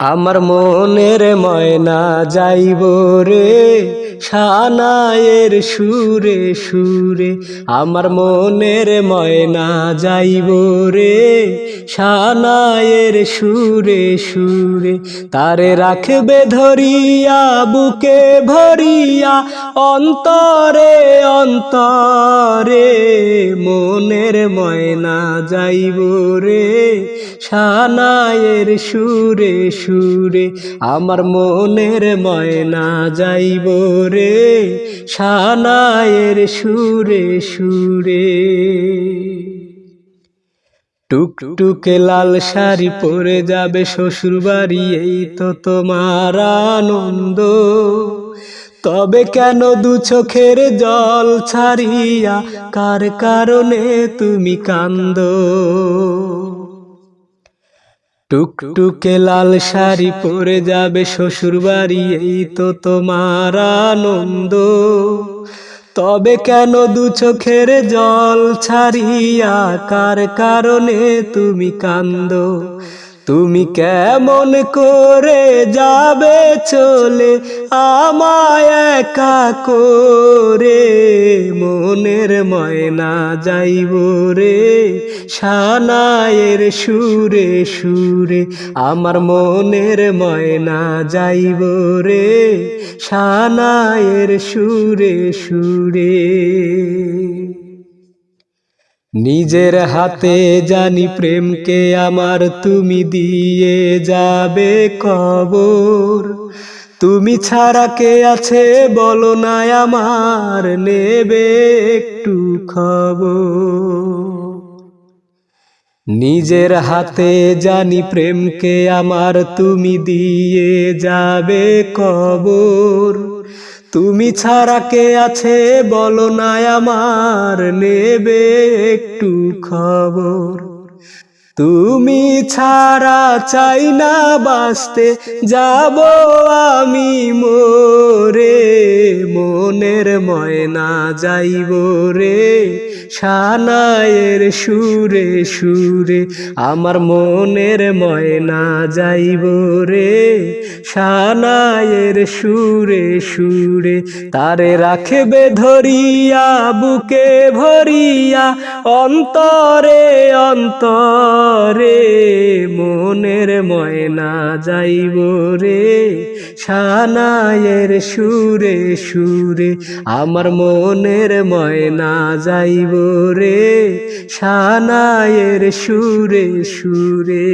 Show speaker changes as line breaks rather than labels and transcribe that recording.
আমার মনের ময়না যাইব রে সানায়ের সুরে সুরে। আমার মনের ময়না যাইব রে সানায়ের সুরে সুরে। তারে রাখবে ধরিয়া বুকে ভরিয়া অন্তরে অন্তরে। মনের ময়না যাইব রে সানায়ের সুরে সুরে। আমার মনের ময়না যাইব রে সানায়ের সুরে সুরে। টুকটুকে লাল শাড়ি পরে যাবে শ্বশুর বাড়ি, এই তো তোমার আনন্দ। তবে কেন দু চোখের জল ছাড়িয়া, কার কারণে তুমি কান্দো? টুকটুকে লাল শাড়ি পরে যাবে শ্বশুর বাড়ি, এই তো তোমার আনন্দ। তবে কেন দু চোখের জল ছাড়িয়া, কার কারণে তুমি কান্দো? তুমি কেমন করে যাবে চলে আমায় একা করে? মনের ময়না যাইব রে সানায়ের সুরে সুরে। আমার মনের ময়না যাইব রে সানায়ের সুরে সুরে। নিজের হাতে জানি প্রেমকে আমার তুমি দিয়ে যাবে কবর। তুমি ছাড়া কে আছে বলো না আমার, নেবে একটু খবর। নিজের হাতে জানি প্রেমকে আমার তুমি দিয়ে যাবে কবর। তুমি ছাড়া কে আছে বলো না আমার, নেবে একটু খবর। তুমি ছাড়া চাই না বাঁচতে, যাব আমি মরে। মনের ময়না যাইব রে সানায়ের সুরে সুরে। আমার মনের ময়না যাইব রে সানায়ের সুরে সুরে। তারে রাখবে ধরিয়া বুকে ভরিয়া অন্তরে অন্তরে। মনের ময়না যাইব রে সানায়ের সুরে সুরে। আমার মনের ময়না যাইব রে সানায়ের সুরে সুরে।